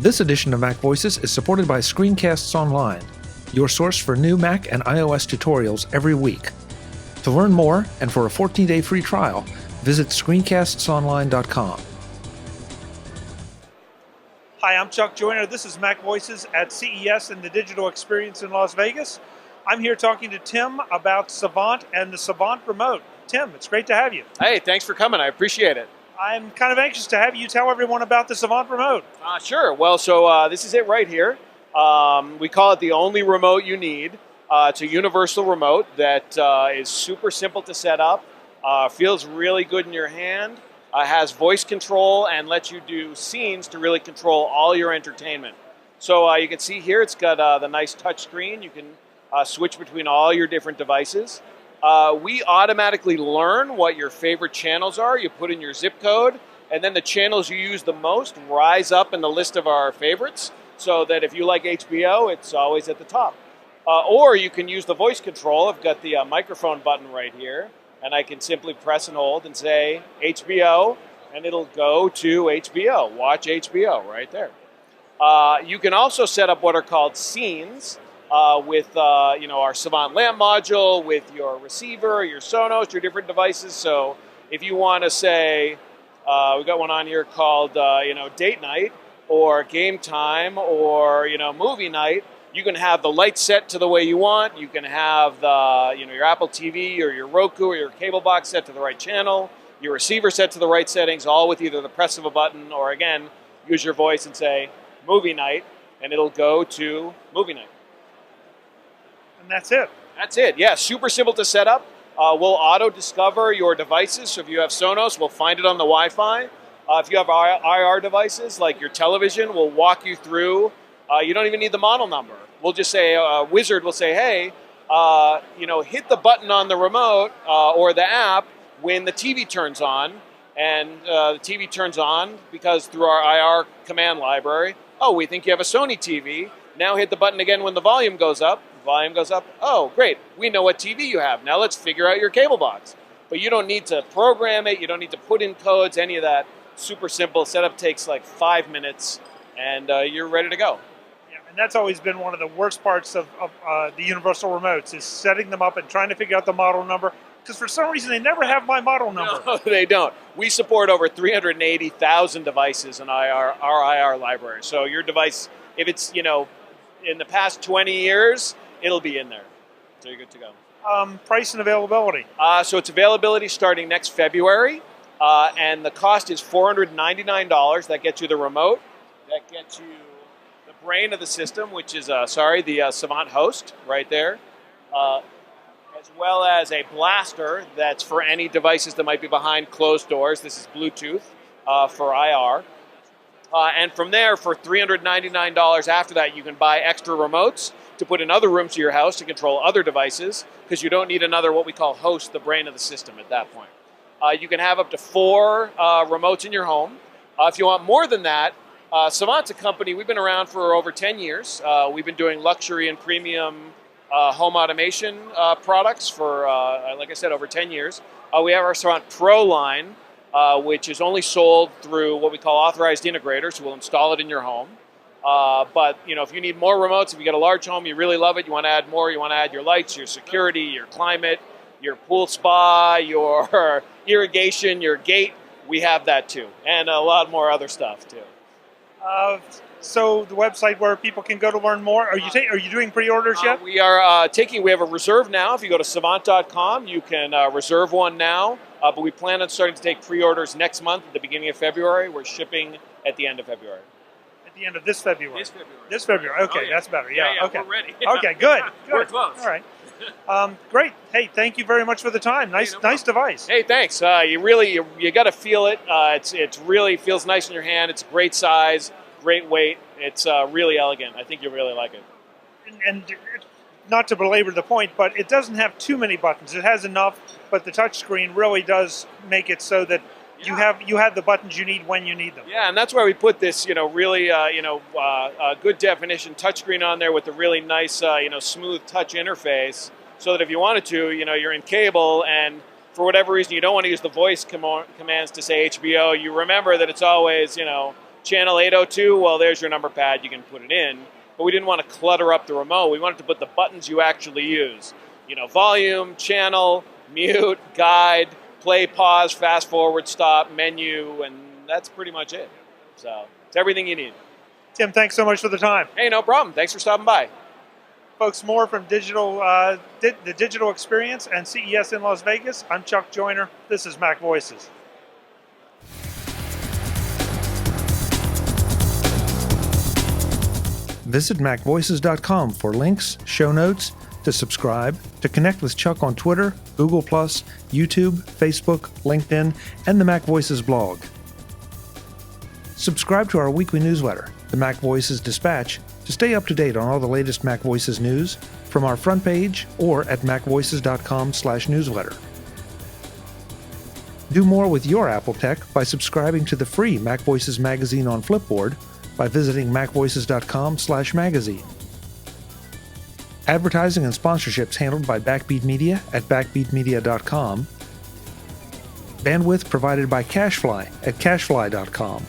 This edition of Mac Voices is supported by Screencasts Online, your source for new Mac and iOS tutorials every week. To learn more, and for a 14-day free trial, visit screencastsonline.com. Hi, I'm Chuck Joyner. This is Mac Voices at CES and the Digital Experience in Las Vegas. I'm here talking to Tim about Savant and the Savant remote. Tim, it's great to have you. Hey, thanks for coming. I appreciate it. I'm kind of anxious to have you tell everyone about the Savant remote. Sure. Well, so this is it right here. We call it the only remote you need. It's a universal remote that is super simple to set up, feels really good in your hand, has voice control, and lets you do scenes to really control all your entertainment. So you can see here it's got the nice touch screen. You can switch between all your different devices. We automatically learn what your favorite channels are. You put in your zip code, and then the channels you use the most rise up in the list of our favorites, so that if you like HBO, it's always at the top. Or you can use the voice control. I've got the microphone button right here, and I can simply press and hold and say HBO, and it'll go to HBO. Watch HBO right there. You can also set up what are called scenes. With our Savant lamp module, with your receiver, your Sonos, your different devices. So if you want to say, we've got one on here called date night or game time or movie night, you can have the light set to the way you want. You can have the your Apple TV or your Roku or your cable box set to the right channel, your receiver set to the right settings, all with either the press of a button or again use your voice and say movie night, and it'll go to movie night. And that's it. That's it. Yeah, super simple to set up. We'll auto-discover your devices. So if you have Sonos, we'll find it on the Wi-Fi. If you have IR devices, like your television, we'll walk you through. You don't even need the model number. We'll just say, a wizard will say, hey, hit the button on the remote or the app when the TV turns on. And the TV turns on because through our IR command library, oh, we think you have a Sony TV. Now hit the button again when the volume goes up. Volume goes up. Oh, great. We know what TV you have. Now let's figure out your cable box. But you don't need to program it. You don't need to put in codes, any of that. Super simple. Setup takes like 5 minutes, and you're ready to go. Yeah, and that's always been one of the worst parts of the universal remotes is setting them up and trying to figure out the model number. Because for some reason, they never have my model number. No, they don't. We support over 380,000 devices in our IR library. So your device, if it's, in the past 20 years, it'll be in there. So you're good to go. Price and availability. So it's availability starting next February. And the cost is $499. That gets you the remote. That gets you the brain of the system, which is, the Savant host right there. As well as a blaster that's for any devices that might be behind closed doors. This is Bluetooth for IR. And from there, for $399 after that, you can buy extra remotes to put in other rooms of your house to control other devices, because you don't need another what we call host, the brain of the system at that point. You can have up to 4 remotes in your home. If you want more than that, Savant's a company, we've been around for over 10 years. We've been doing luxury and premium home automation products for, like I said, over 10 years. We have our Savant Pro line, which is only sold through what we call authorized integrators who will install it in your home. But if you need more remotes, if you got a large home, you really love it, you want to add more, you want to add your lights, your security, your climate, your pool spa, your irrigation, your gate, we have that too. And a lot more other stuff too. So the website where people can go to learn more, are you doing pre-orders yet? We are we have a reserve now. If you go to savant.com, you can reserve one now. But we plan on starting to take pre-orders next month at the beginning of February. We're shipping at the end of February. At the end of this February? This February. Okay, yeah. That's better. Yeah, okay. We're ready. Okay, good. We're close. All right. Great. Hey, thank you very much for the time. Nice device. Hey, thanks. You got to feel it. It really feels nice in your hand. It's a great size, great weight. It's really elegant. I think you'll really like it. And not to belabor the point, but it doesn't have too many buttons. It has enough, but the touch screen really does make it so that you have the buttons you need when you need them. Yeah, and that's why we put this, really, good definition touchscreen on there with a really nice, smooth touch interface, so that if you wanted to, you're in cable and for whatever reason you don't want to use the voice commands to say HBO, you remember that it's always, channel 802, well, there's your number pad, you can put it in. But we didn't want to clutter up the remote. We wanted to put the buttons you actually use. Volume, channel, mute, guide, play, pause, fast forward, stop, menu, and that's pretty much it. So it's everything you need. Tim, thanks so much for the time. Hey, no problem. Thanks for stopping by. Folks, more from the Digital Experience and CES in Las Vegas. I'm Chuck Joyner. This is Mac Voices. Visit MacVoices.com for links, show notes, to subscribe, to connect with Chuck on Twitter, Google+, YouTube, Facebook, LinkedIn, and the Mac Voices blog. Subscribe to our weekly newsletter, the MacVoices Dispatch, to stay up to date on all the latest Mac Voices news from our front page or at macvoices.com/newsletter. Do more with your Apple tech by subscribing to the free Mac Voices magazine on Flipboard by visiting macvoices.com/magazine. Advertising and sponsorships handled by Backbeat Media at backbeatmedia.com. Bandwidth provided by CacheFly at cachefly.com.